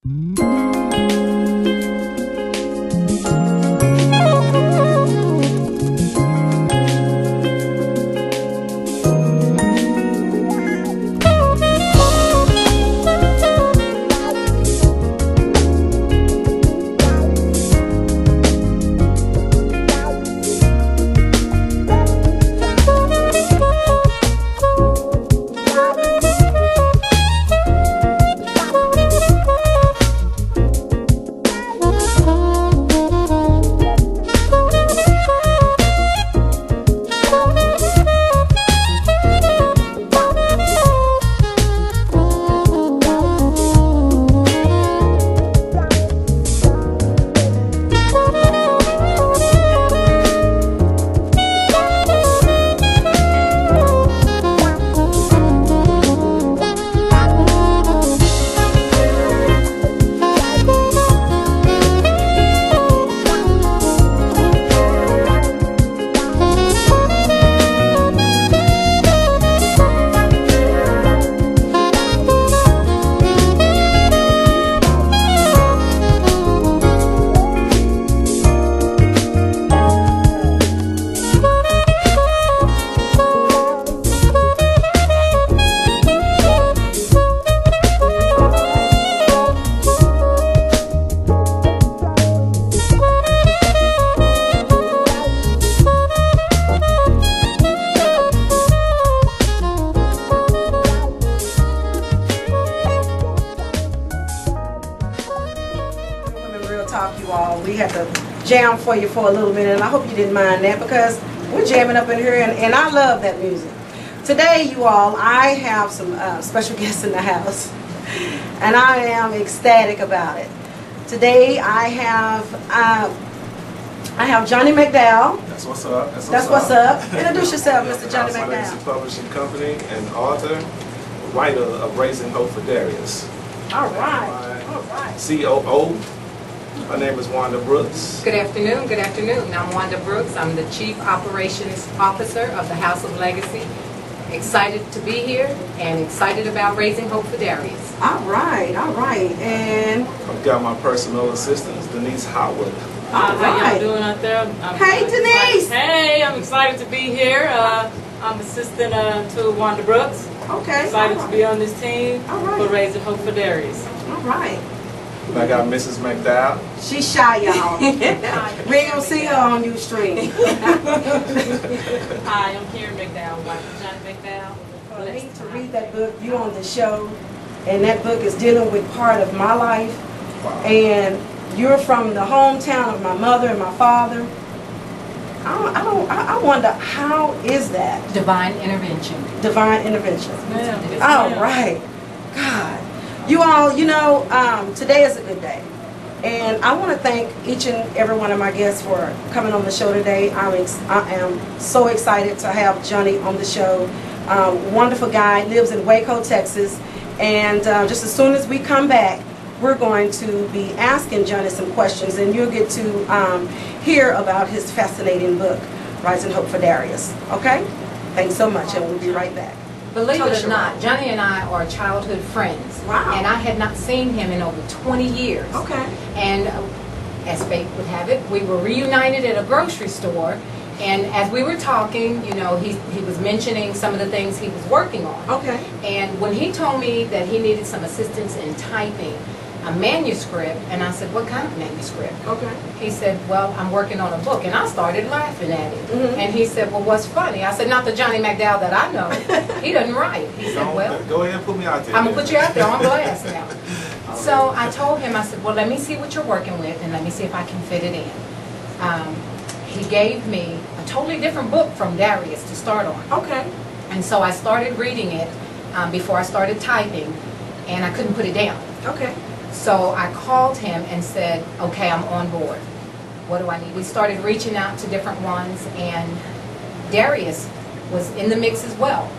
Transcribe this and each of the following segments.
We had to jam for you for a little minute, and I hope you didn't mind that because we're jamming up in here, and I love that music. Today, you all, I have some special guests in the house, and I am ecstatic about it. Today, I have Johnny McDowell. That's what's up. That's what's up. Introduce yourself, Mr. Johnny McDowell. My name is a publishing company and author, writer of Raising Hope for Darius. All right. All right. COO. My name is Wanda Brooks. Good afternoon. Good afternoon. I'm Wanda Brooks. I'm the Chief Operations Officer of the House of Legacy. Excited to be here and excited about Raising Hope for Darius. All right. All right. And I've got my personal assistant, Denise Howard. All right. How y'all doing out there? Hey, Denise. Hey, I'm excited to be here. I'm assistant to Wanda Brooks. Okay. Excited to be on this team right. for Raising Hope for Darius. All right. I got Mrs. McDowell. She's shy, y'all. We ain't gonna see her on your stream. Hi, I'm Karen McDowell, wife of Johnny McDowell. For me to read that book, you on the show, and that book is dealing with part of my life. Wow. And you're from the hometown of my mother and my father. I wonder, how is that? Divine intervention. Divine intervention. Yes, All right. God. You all, you know, today is a good day. And I want to thank each and every one of my guests for coming on the show today. I am so excited to have Johnny on the show. Wonderful guy, lives in Waco, Texas. And just as soon as we come back, we're going to be asking Johnny some questions, and you'll get to hear about his fascinating book, Raising Hope for Darius. Okay? Thanks so much, and we'll be right back. Believe it or not, Johnny and I are childhood friends. Wow. And I had not seen him in over 20 years. Okay. And as fate would have it, we were reunited at a grocery store. And as we were talking, you know, he was mentioning some of the things he was working on. Okay. And when he told me that he needed some assistance in typing a manuscript, and I said, what kind of manuscript? Okay. He said, well, I'm working on a book. And I started laughing at it. Mm-hmm. And he said, well, what's funny? I said, not the Johnny McDowell that I know. He doesn't write. He said, well, go ahead and put me out there. I'm going to put you out there on blast now. So I told him, I said, well, let me see what you're working with, and let me see if I can fit it in. He gave me a totally different book from Darius to start on. Okay. And so I started reading it before I started typing, and I couldn't put it down. Okay. So I called him and said, okay, I'm on board. What do I need? We started reaching out to different ones, and Darius was in the mix as well.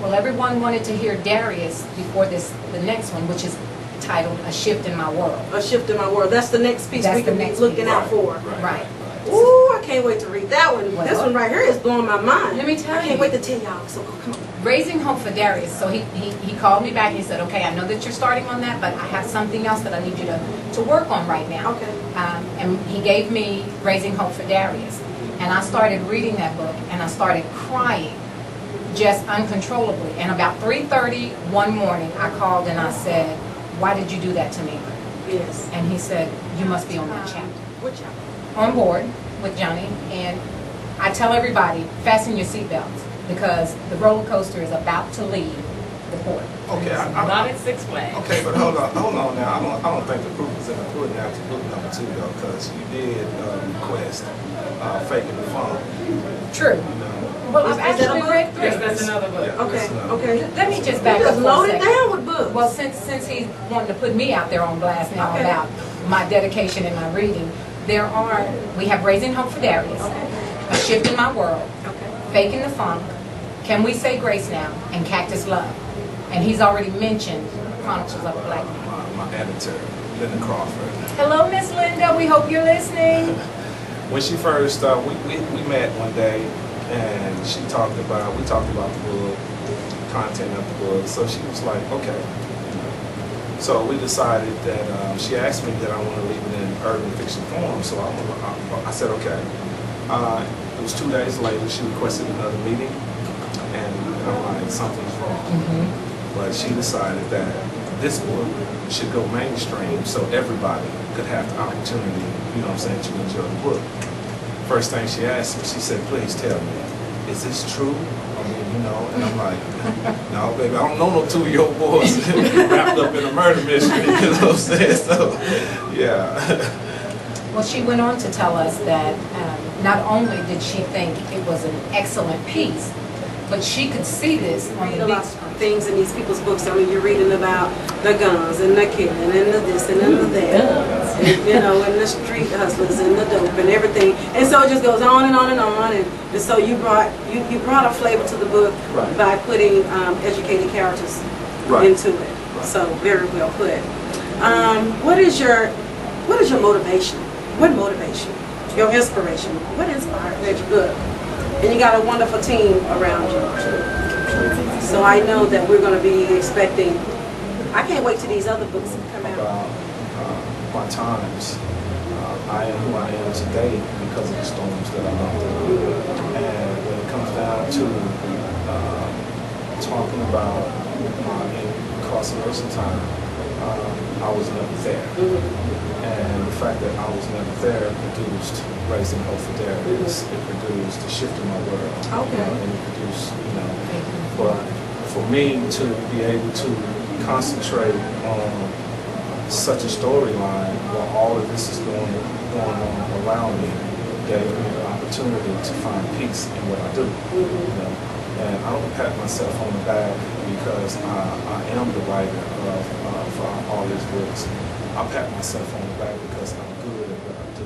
Well, everyone wanted to hear Darius before the next one, which is titled A Shift in My World. A Shift in My World. That's the next piece That's we can the be next looking piece. out for. Right. Ooh, I can't wait to read that one. Well, This one right here is blowing my mind. Let me tell I can't you. wait to tell y'all. So come on. Raising Hope for Darius. So he called me back. He said, okay, I know that you're starting on that, but I have something else that I need you to work on right now. Okay. And he gave me Raising Hope for Darius. And I started reading that book, and I started crying just uncontrollably. And about 3:30 one morning, I called and I said, why did you do that to me? Yes. And he said, you must be on that chapter. What chapter? On board with Johnny, and I tell everybody, fasten your seatbelts, because the roller coaster is about to leave the port. Okay, Not at Six Flags. okay, but hold on now. I don't think the proof is in the pudding after book number 2 though, because you did request faking the phone. True. You know. Well, I've Is that a actually book? read Yes, through. that's another book. Yeah, Okay. that's another. Okay. Let me just back You up just for a loaded second. down with books. Well, since he's wanting to put me out there on blast now Okay. about my dedication and my reading, we have Raising Hope for Darius, A Shift in My World, Okay. Faking the Funk, Can We Say Grace Now, and Cactus Love. And he's already mentioned Chronicles of a Black Man. My editor, Linda Crawford. Hello, Miss Linda. We hope you're listening. When she first, we met one day, and we talked about the book, content of the book. So she was like, okay. So we decided that she asked me that I want to leave it in urban fiction form. So I said, okay. It was 2 days later. She requested another meeting, and I'm like, something's wrong. But she decided that this book should go mainstream so everybody could have the opportunity, you know what I'm saying, to enjoy the book. First thing she asked me, she said, please tell me, is this true? I mean, you know, and I'm like, no, baby, I don't know no 2-year-old boys wrapped up in a murder mystery, you know what I'm saying? So, yeah. Well, she went on to tell us that not only did she think it was an excellent piece, but she could see this on Read the a big lot screen. of things in these people's books. I mean, you're reading about the guns and the killing and the this and the that, and, you know, and the street hustlers and the dope and everything. And so it just goes on and on and on. And so you brought a flavor to the book Right. by putting educated characters Right. into it. Right. So very well put. What is your motivation? What motivates you? Your inspiration? What inspired your book? And you got a wonderful team around you. So I know that we're going to be expecting, I can't wait till these other books come out. About my times, I am who I am today because of the storms that I've gone through. And when it comes down to talking about my incarceration time, I was never there. And the fact that I was never there produced Raising Hope for Darius. It produced A Shift in My World. Okay. And it produced, you know, but for me to be able to concentrate on such a storyline while all of this is going on around me gave me the opportunity to find peace in what I do. You know? And I don't pat myself on the back because I am the writer of all these books. I pat myself on the back because I'm good at what I do.